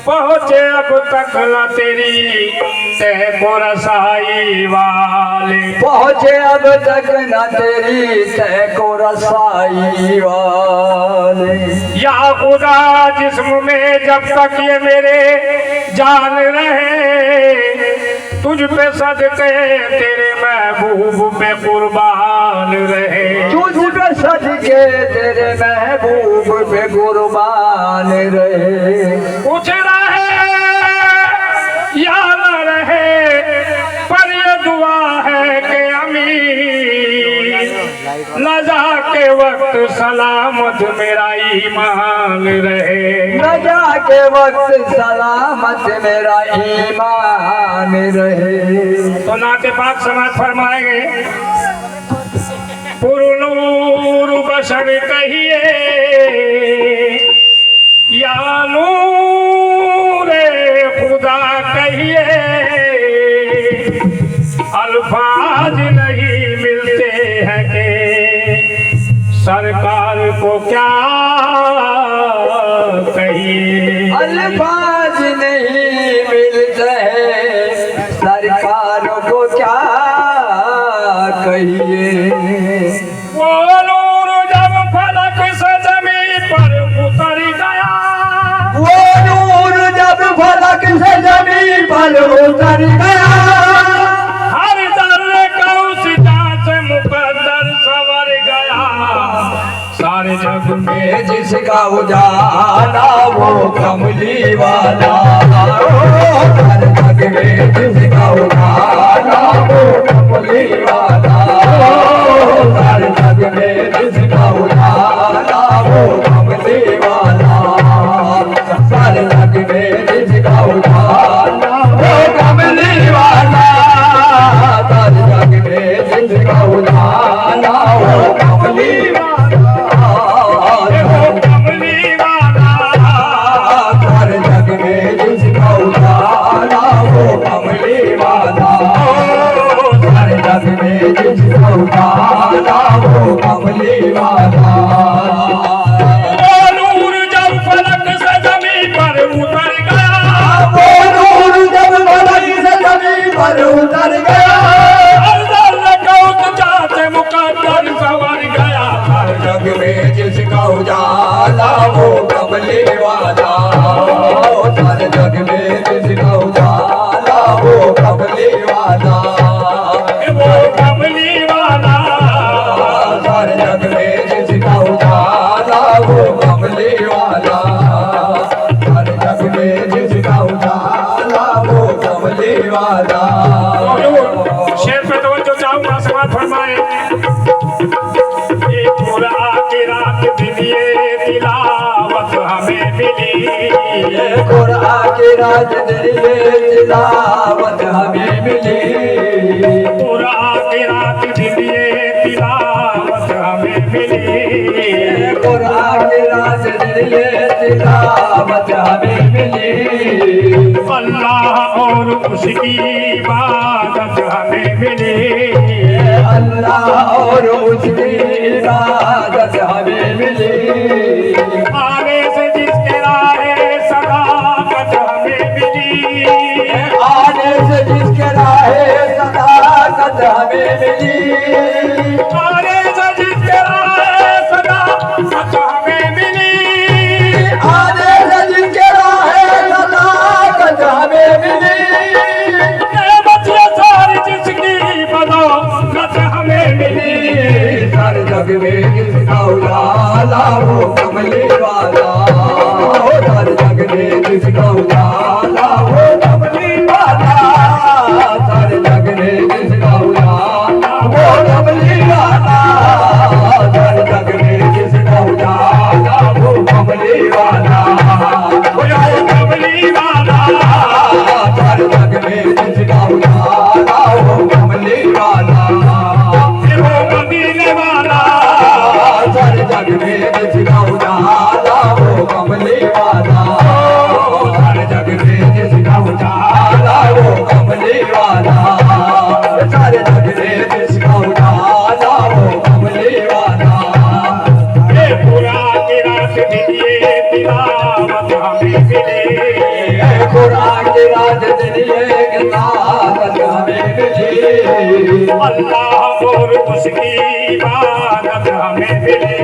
पहुँचे अब तक न तेरी तह को रसाई वाले, पहुँचे अब तक न तेरी तह को रसाई वाले। या खुदा जिस्म में जब तक ये मेरे जान रहे, तुझ पे सदके तेरे महबूब पे कुर्बान रहे, तुझ पे सदके तेरे महबूब पे कुर्बान रहे। कुछ रहे या न रहे पर ये दुआ है कि अमीर लजा के वक्त सलामत मेरा ईमान रहे, लजा के वक्त सलामत मेरा ईमान रहे। तो नाते पाक समाज फरमाएंगे, पुरनूर बशर कहिए या नूरे खुदा कहिए, अल्फाज नहीं मिलते हैं कि सरकार को क्या कहिए, अल्फाज नहीं मिलते हैं सरकार को क्या कहिए। वो नूर जब फलक से जमीन पर उतर गया, वो नूर जब फलक से जमीन पर उतर गया, हर दर्रे का उस जांच मुकद्दर संवर गया, सारे जग में जिसका उजाला वो कमली वाला, सारे जग में जिसका उजाला वो कमली वाला, सारे जग में जिसका उजाला वो कमली वाला, सारे जग में जिसका उजाला वो कमली वाला, सारे जग में जिसका उजाला वो कमली वाला, कमली वाला, सारे जग में जिसका उजाला वो कमली वाला, सारे जग में जिसका उजाला वो कमली वाला। वो नूर जब फलक से जमीन पर उतर गया, वो नूर जब फलक से जमीन पर उतर गया, हर दर्रे का उस जांच मुकद्दर संवर गया, हर जग में जिसका उजाला वो कमली वाला, सारे जग में जिसका उजाला वो कमली वाला, वो कमली वाला, सारे जग में जिसका उजाला वो कमली वाला, सारे जग में जिसका उजाला वो कमली वाला। शेर पे तवज्जो चाहूंगा, समाज फरमाए, एक पूरा की रात दिन ये तिलावत हमें मिली, कुरान की रात दिन ये तिलावत हमें मिली, पूरा की रात दिन ये तिलावत हमें मिली, कुरान की रात दिन ये तिलावत तिलावत हमें मिली। अल्लाह और उसकी इबादत हमें मिली। अल्लाह और उसकी इबादत हमें मिली। आने से जिसके राहे सदाकत हमें मिली। आने से जिसके राहे सदाकत हमें मिली। आने से जिसके राहे सदाकत हमें मिली। आने से जिसके राहे सदाकत हमें मिली। नेमत ये सारी जिसकी बदौलत हमें मिली। हर जग में जिसका उजाला वो कमली वाला। हर जग में जिसका उजाला वो कमली वाला। हर जग में जिसका उजाला वो कमली वाला। हर जग में जिसका उजाला वो कमली वाला। वो कमली वाला। हर जग में जिसका उजाला वो कमली वाला। वो मदीने वाला। हर जग में जिसका उजाला वो कमली वाला। हर जग में जिसका उजाला वो कमली वाला। हर जग में जिसका उजाला वो कमली वाला। ये कुरान की रात दिन ये तिलावत हमें मिली। कुरान की रात दिन ये तिलावत हमें मिली। अल्लाह और उसकी इबादत हमें मिली।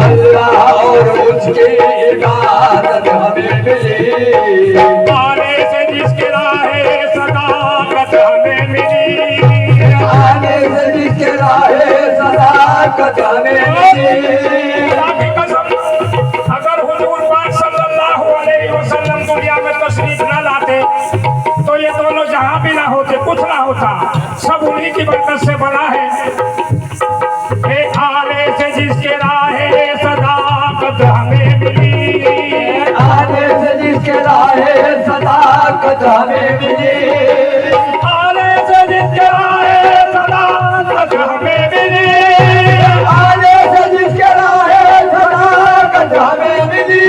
अल्लाह और उसकी इबादत हमें मिली। आने से जिसके राहे सदाकत हमें मिली। आने से जिसके राहे सदाकत हमें मिली। खुदा की कसम, अगर हुजूर पाक सल्लल्लाहु अलैहि वसल्लम दुनिया में तशरीफ न लाते तो ये दोनों जहां भी ना होते, कुछ ना होता। सब उन्हीं की बरकत से बना है। हे आने से जिसके राहे सदाकत हमें मिली। आने से जिसके राहे सदाकत हमें मिली। आने से जिसके राहे सदाकत हमें मिली। आने से जिसके राहे सदाकत हमें मिली।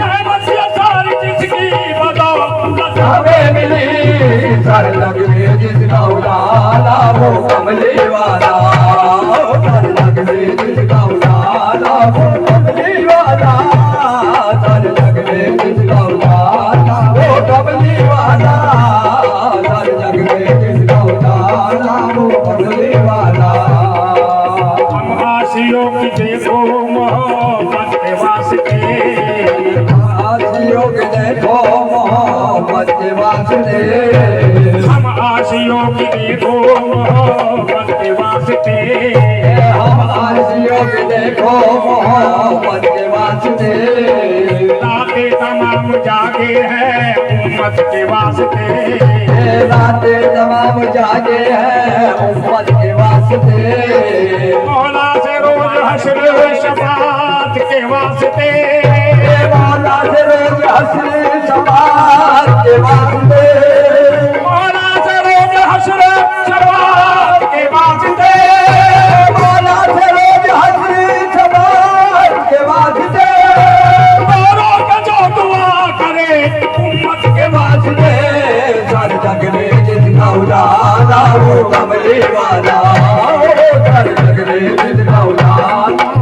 नेमत ये सारी जिसकी बदौलत हमें मिली। सर लग में जिसका उजाला वो कमली वाला। सर लग में जिसका उजाला वो कमली वाला। सर लग में जिसका उजाला वो कमली वाला। सर लग में जिसका उजाला वो कमली वाला। हम आशियों की देखो मोहब्बत के वास्ते। आशियों के देखो मोहब्बत के वास्ते। हम आशियों की देखो मोहब्बत के वास्ते। हम आशियों के देखो मोहब्बत के वास्ते। रातें तमाम जागे हैं उम्मत के वास्ते। रातें तमाम जागे हैं उम्मत के वास्ते। मौला से रोज हश्र शफात के वास्ते। मौला से रोज हश्र शफात के वास्ते। मौला से रोज हश्र शफात के वास्ते। मौला से रोज हश्र शफात के वास्ते। औरों का जो दुआ करे उम्मत के वास्ते। सर जग में जिसका उजाला वो कमली वाला। सर जग में जिसका उजाला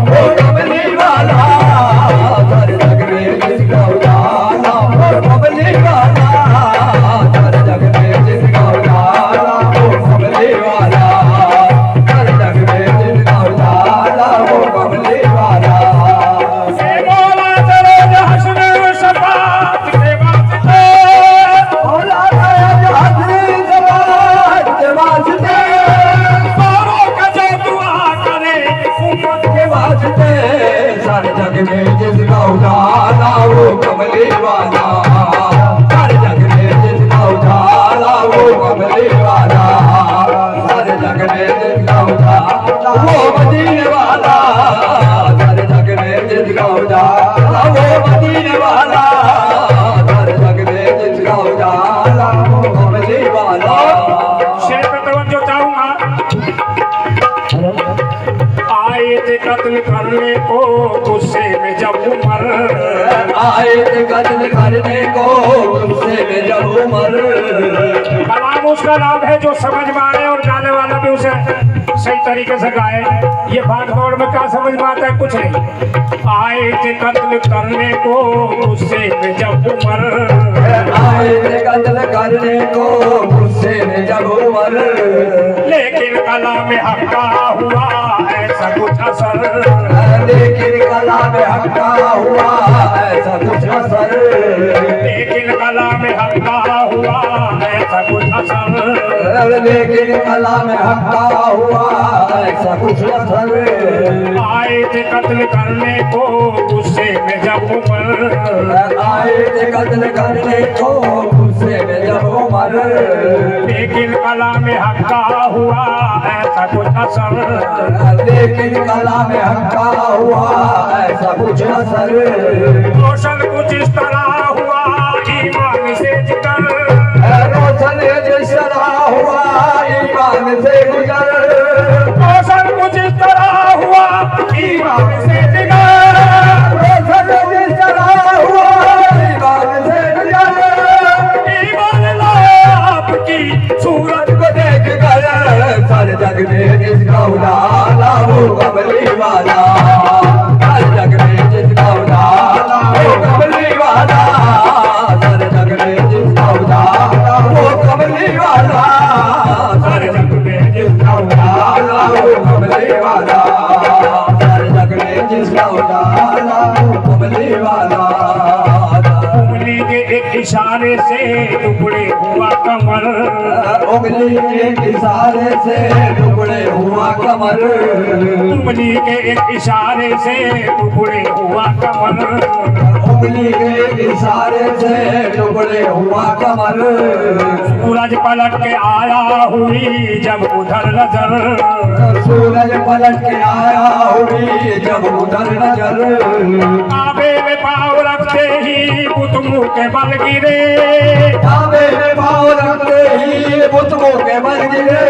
वो कमली वाला। सर जग में जिसका उजाला वो कमली वाला। सर जग में जिसका उजाला वो कमली वाला। सर जग में जिसका उजाला वो कमली वाला। मौला से रोज हश्र शफात के वास्ते। मौला से हश्र शफात के वास्ते। औरों का जो दुआ करे उम्मत के वास्ते। सर जग में जिसका उजाला वो कमली वाला। सर जग में जिसका उजाला वो कमली वाला। सर जग में जिसका उजाला वो मदीने वाला। सर जग में जिसका उजाला वो मदीने वाला। सर जग में जिसका उजाला वो कमली वाला। शेर पे तवज्जो चाहूंगा। आए थे कत्ल करने को गुस्से में जब उमर। आए थे कत्ल करने को गुस्से में जब उमर। कलाम उसका नाम है जो समझ में आए और गाने वाला भी उसे सही तरीके से गाए। ये भाग दौड़ में क्या समझ में आता है? कुछ नहीं। आए थे कत्ल करने को गुस्से में जब उमर, आए थे कत्ल करने को गुस्से में जब उमर। लेकिन कलाम हक का हुआ ऐसा कुछ असर, लेकिन कलाम हक का हुआ ऐसा कुछ असर। लेकिन कलाम हक का हुआ ऐसा कुछ असर, लेकिन कलाम हक का हुआ ऐसा कुछ असर। आए थे कत्ल करने को गुस्से में जब उमर, आए थे कत्ल करने को गुस्से में जब उमर। लेकिन कलाम हक का हुआ ऐसा कुछ असर, लेकिन कलाम हक का हुआ ऐसा कुछ असर। रोशन कुछ इस तरह हुआ ईमान से जिगर, रोशन जिस तरह हुआ ईमान से गुजर। रोशन कुछ इस तरह हुआ ईमान से जिगर, रोशन जिस तरह हुआ ईमान से गुजर। ईमान लाया आपकी सूरत को देख कर सर जग में जिसका उजाला वो कमली वाला। सर जग में जिसका उजाला वो कमली वाला। सर जग में जिसका उजाला वो कमली वाला। सर जग में जिसका उजाला वो कमली वाला। सर जग में जिसका उजाला वो कमली वाला। उंगली के एक इशारे से टुकड़े हुआ कमर, उंगली के इशारे से टुकड़े हुआ कमर। उंगली के एक इशारे से टुकड़े हुआ कमर, उंगली के इशारे से टुकड़े हुआ कमर। सूरज पलट के आया हुई जब उधर नजर, सूरज पलट के आया हुई जब उधर नजर। काबे में पाँव रखते ही बुत मुंह के बल गिरे, काबे में पाँव रखते ही बुत मुंह के बल गिरे।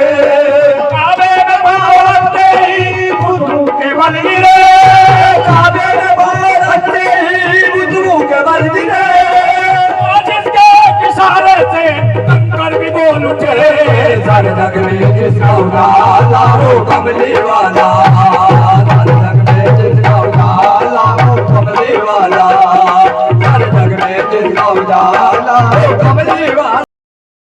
काबे में पाँव रखते ही बुत मुंह के बल गिरे, काबे में पाँव रखते ही बुत मुंह के बल गिरे। और जिसके इशारे से कंकर भी बोल उठे, सर जग में जिसका उजाला वो कमली वाला।